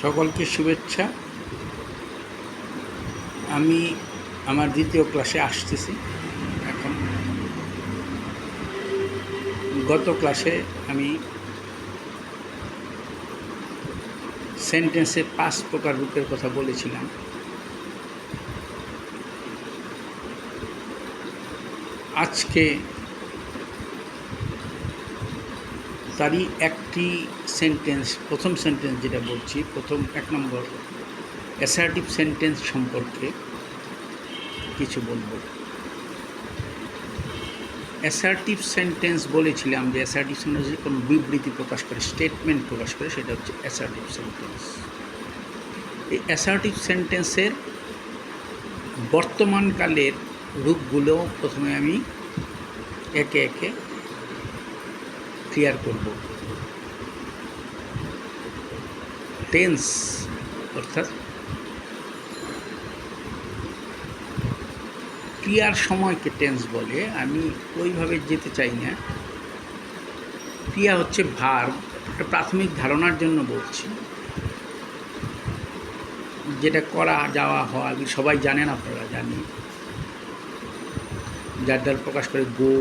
সকলকে শুভেচ্ছা। আমি আমার দ্বিতীয় ক্লাসে আসতেছি এখন। গত ক্লাসে আমি সেন্টেন্সের 5 প্রকার রূপের কথা বলেছিলাম। আজকে তারই একটি সেন্টেন্স, প্রথম সেন্টেন্স যেটা বলছি, প্রথম 1 নম্বর অ্যাসার্টিভ সেন্টেন্স সম্পর্কে কিছু বলবো। অ্যাসার্টিভ সেন্টেন্স বলেছিলাম যে অ্যাসার্টিভ সেন্টেন্স কোনো বিবৃতি প্রকাশ করে, স্টেটমেন্ট প্রকাশ করে, সেটা হচ্ছে অ্যাসার্টিভ সেন্টেন্স। এই অ্যাসার্টিভ সেন্টেন্সের বর্তমানকালের রূপগুলো প্রথমে আমি একে একে ক্লিয়ার করব। টেন্স অর্থাৎ ক্রিয়ার সময়কে টেন্স বলে। আমি ওইভাবে যেতে চাই না। ক্রিয়া হচ্ছে ভার্ব, একটা প্রাথমিক ধারণার জন্য বলছি, যেটা করা যাওয়া হওয়া সবাই জানেন, আপনারা জানি, যার দ্বারা প্রকাশ করে গো,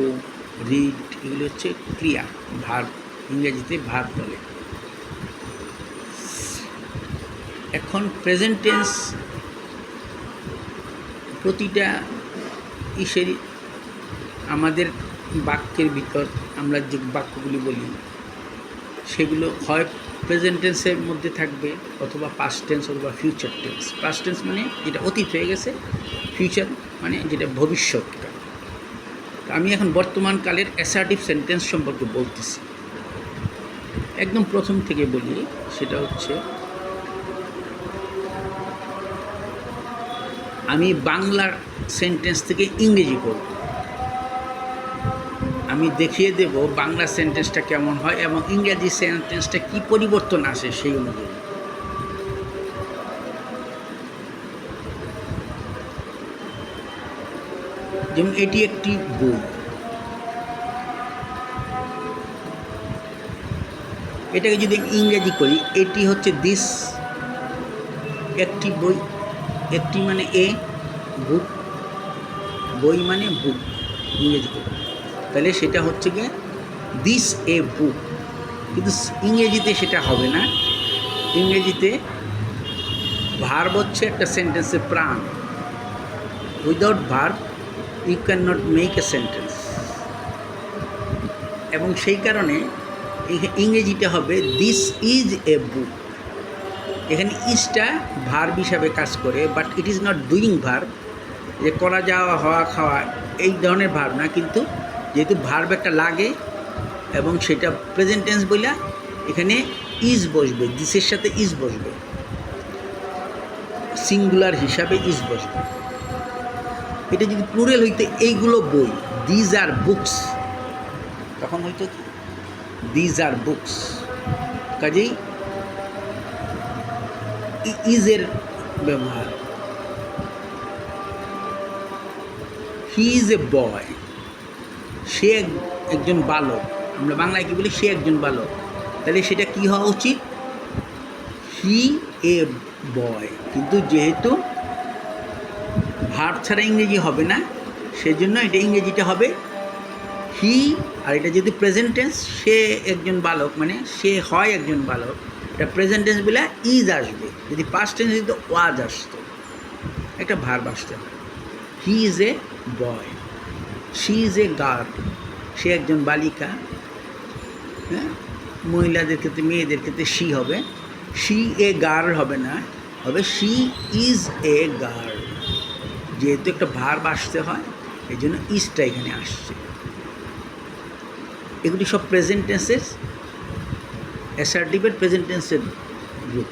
রিড, এগুলো হচ্ছে ক্রিয়া, ভার্ব, ইংরেজিতে ভার্ব বলে। এখন প্রেজেন্ট টেন্স প্রতিটা ইসেরই আমাদের বাক্যের ভিতর আমরা যে বাক্যগুলি বলি সেগুলো হয় প্রেজেন্ট টেন্সের মধ্যে থাকবে অথবা পাস্ট টেন্স অথবা ফিউচার টেন্স। পাস্ট টেন্স মানে যেটা অতীত হয়ে গেছে, ফিউচার মানে যেটা ভবিষ্যৎকাল। আমি এখন বর্তমানকালের অ্যাসার্টিভ সেন্টেন্স সম্পর্কে বলতেছি। একদম প্রথম থেকে বলি, সেটা হচ্ছে আমি বাংলার সেন্টেন্স থেকে ইংরেজি করব। আমি দেখিয়ে দেব বাংলা সেন্টেন্সটা কেমন হয় এবং ইংরেজি সেন্টেন্সটা কী পরিবর্তন আসে সেই অনুযায়ী। যেমন এটি একটি বই, এটাকে যদি আমি ইংরেজি করি, এটি হচ্ছে দিস, একটি বই, একটি মানে এ, বুক, বই মানে বুক ইংরেজি করি, তাহলে সেটা হচ্ছে গিয়ে দিস এ বুক। কিন্তু ইংরেজিতে সেটা হবে না। ইংরেজিতে ভার্ব হচ্ছে একটা সেন্টেন্সের প্রাণ। Without verb you can not make a sentence. এবং সেই কারণে ইংরেজিতে হবে দিস ইজ এ বুক। এখানে ইজটা ভার্ব হিসাবে কাজ করে, but it is not doing verb, যে করা যাওয়া, হওয়া, খাওয়া, এই ধরনের ভার্ব না। কিন্তু যেহেতু ভার্ব একটা লাগে এবং সেটা প্রেজেন্ট টেন্স বইলা, এখানে ইজ বসবে, দিসের সাথে ইজ বসবে, সিঙ্গুলার হিসাবে ইজ বসবে। এটা যদি প্লুরাল হইতে এইগুলো বই, দিজ আর বুকস, তখন হয়তো দিজ আর বুকস। কাজেই ইজের ব্যবহার। হি ইজ এ বয়, সে একজন বালক। আমরা বাংলায় কী বলি? সে একজন বালক। তাহলে সেটা কী হওয়া উচিত? হি এ বয়। কিন্তু যেহেতু ভার্ব ছাড়া ইংরেজি হবে না, সেজন্য এটা ইংরেজিটা হবে হি। আর এটা যদি প্রেজেন্ট টেন্স, সে একজন বালক মানে সে হয় একজন বালক, এটা প্রেজেন্ট টেন্স বলে ইজ আসবে। যদি পাস্ট টেন্স যদি ওয়াজ আসতো, একটা ভার্ব আসতে হয়। He is a boy, she is a girl, সে একজন বালিকা। হ্যাঁ, মহিলাদের ক্ষেত্রে, মেয়েদের ক্ষেত্রে শি হবে, শি এ গার্ল হবে না, হবে শি ইজ এ গার্ল। যেহেতু একটা ভার্ব আসতে হয়, এই জন্য ইজটা এখানে আসছে। এগুলি সব প্রেজেন্ট টেন্সের, অ্যাসার্টিভের প্রেজেন্ট টেন্সের রূপ।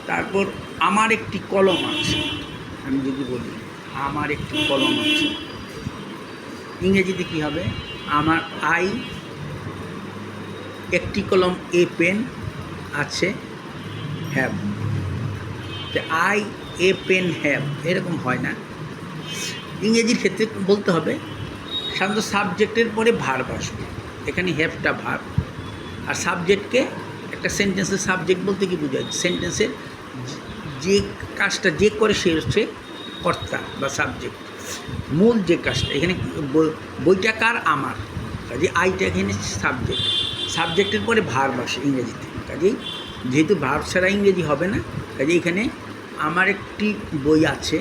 তারপর আমার একটি কলম আছে, আমি যদি বলি আমার একটি কলম আছে, ইংরেজিতে কী হবে? আমার আই একটি কলম, এ পেন আছে, have. I a pen have, এরকম হয় না। ইংরেজির ক্ষেত্রে বলতে হবে সাধারণত সাবজেক্টের পরে ভার্ব আসবে। এখানে হ্যাভটা ভার্ব, আর সাবজেক্টকে একটা সেন্টেন্সের সাবজেক্ট বলতে কি বোঝায়? সেন্টেন্সের যে কাজটা যে করে সে হচ্ছে কর্তা বা সাবজেক্ট। মূল যে কাজটা এখানে বইটা কার? আমার। কাজে আইটা এখানে সাবজেক্ট, সাবজেক্টের পরে ভার্ব আসে ইংরেজিতে। কাজেই যেহেতু ভার্ব ছাড়া ইংরেজি হবে না, কাজে এখানে আমার একটি বই আছে,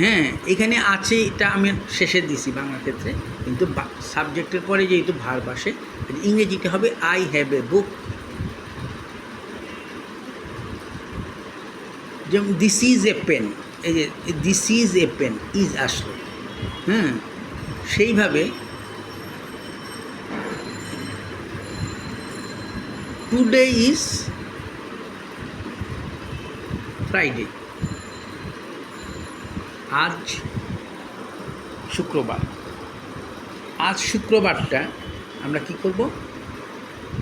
হ্যাঁ এখানে আছে, এটা আমি শেষে দিছি বাংলা ক্ষেত্রে, কিন্তু সাবজেক্টের পরে যেহেতু ভার্ব আসে, ইংরেজিতে হবে আই হ্যাভ এ বুক। যেমন দিস ইজ এ পেন, এই যে this is a pen, is আসলো, হ্যাঁ সেইভাবে টুডে ইজ ফ্রাইডে, আজ শুক্রবার। আজ শুক্রবারটা আমরা কি করব?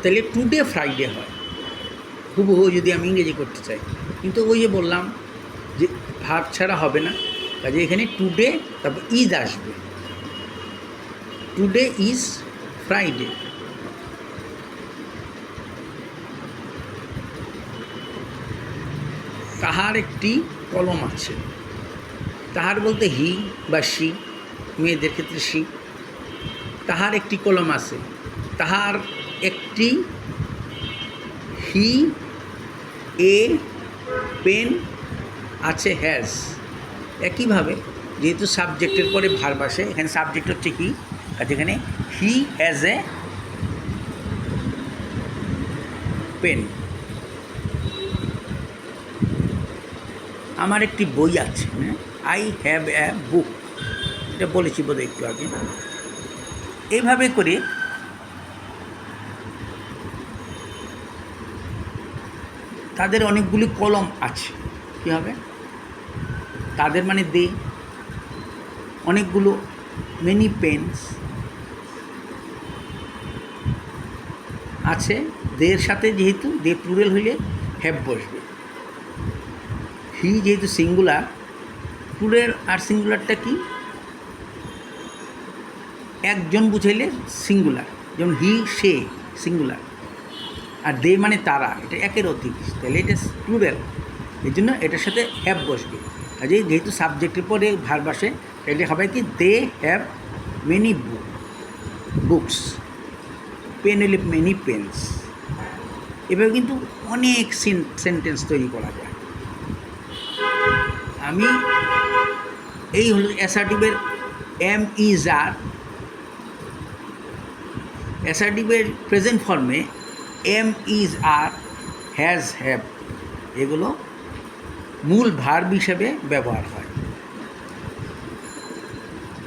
তাহলে টুডে ফ্রাইডে হয় হুবহু যদি আমি ইংরেজি করতে চাই, কিন্তু ওই যে বললাম যে ভার্ব ছাড়া হবে না, কাজে এখানে টুডে তারপর ইজ আসবে। Today is Friday. তাহার একটি কলম আছে। তাহার বলতে হি বা সি, মেয়েদের ক্ষেত্রে সি। তাহার একটি কলম আছে। তাহার একটি, হি এ পেন আছে, হ্যাজ। একইভাবে যেহেতু সাবজেক্টের পরে ভার্ব আসে, এখানে সাবজেক্ট হচ্ছে কি, আর যেখানে হি হ্যাজ এ পেন। আমার একটি বই আছে, আই হ্যাভ এ বুক, এটা বলেছি বোধহয় একটু আগে। এইভাবে করে তাদের অনেকগুলি কলম আছে। কী হবে? তাদের মানে দে, অনেকগুলো, মেনি পেন্স আছে। দের সাথে যেহেতু দে প্লুরাল হইলে হ্যাভ বসবে। হি যেহেতু সিঙ্গুলার, প্লুরাল আর সিঙ্গুলারটা কি? একজন বুঝাইলে সিঙ্গুলার, যেমন হি সে সিঙ্গুলার, আর দে মানে তারা, এটা একের অধিক, তাহলে এটা প্লুরাল, এই জন্য এটার সাথে হ্যাভ বসবে। কাজে যেহেতু সাবজেক্টের পরে ভার্ব আসে, তাহলে হবে কি they have many books, pen হলে মেনি পেন্স। এভাবে কিন্তু অনেক সেন্টেন্স তৈরি করা যায়। আমি এই হলো অ্যাসার্টিভের এম ইজ আর, অ্যাসার্টিভের প্রেজেন্ট ফর্মে am is are, has have, এগুলো মূল ভার্ব হিসেবে ব্যবহার হয়।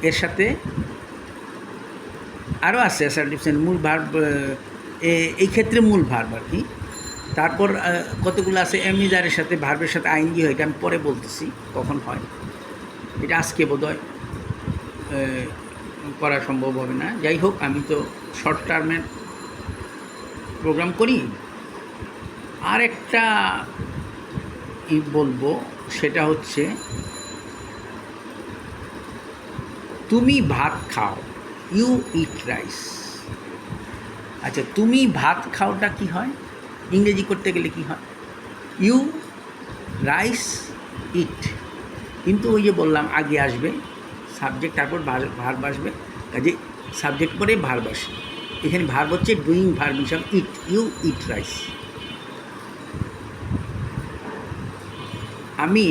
এর সাথে আরও আছে অ্যাসার্টিভ মূল ভার্ব, এই ক্ষেত্রে মূল ভার্ব আর কি। তারপর কতগুলো আছে এম ইজ আরের সাথে ভার্বের সাথে আইএনজি হয়, এটা আমি পরে বলতেছি কখন হয়। এটা আজকে বোধহয় করা সম্ভব হবে না। যাই হোক, আমি তো শর্ট টার্মের প্রোগ্রাম করি। আর একটা বলবো, সেটা হচ্ছে তুমি ভাত খাও, ইউ ইট রাইস। আচ্ছা, তুমি ভাত খাওটা কি হয়? ইংরেজি করতে গেলে কি হয়? You rice eat. কিন্তু ওই যে বললাম আগে আসবে সাবজেক্ট, তারপর ভার্ব আসবে, কাজে সাবজেক্ট পরে ভার্ব আসে। এখানে ভার্ব হচ্ছে ডুইং ভার্ব হিসাবে ইট, ইউ ইট রাইস। আমি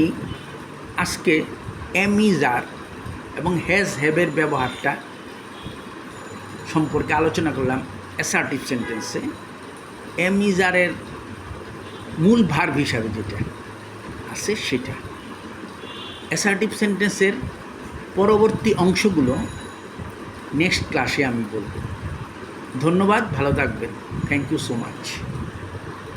আজকে এম ইজ আর এবং হ্যাজ হ্যাভের ব্যবহারটা সম্পর্কে আলোচনা করলাম অ্যাসার্টিভ সেন্টেন্সে। এম ইজ আরের মূল ভার্ব হিসাবে যেটা আছে সেটা। অ্যাসার্টিভ সেন্টেন্সের পরবর্তী অংশগুলো নেক্সট ক্লাসে আমি বলব। ধন্যবাদ, ভালো থাকবেন। Thank you so much.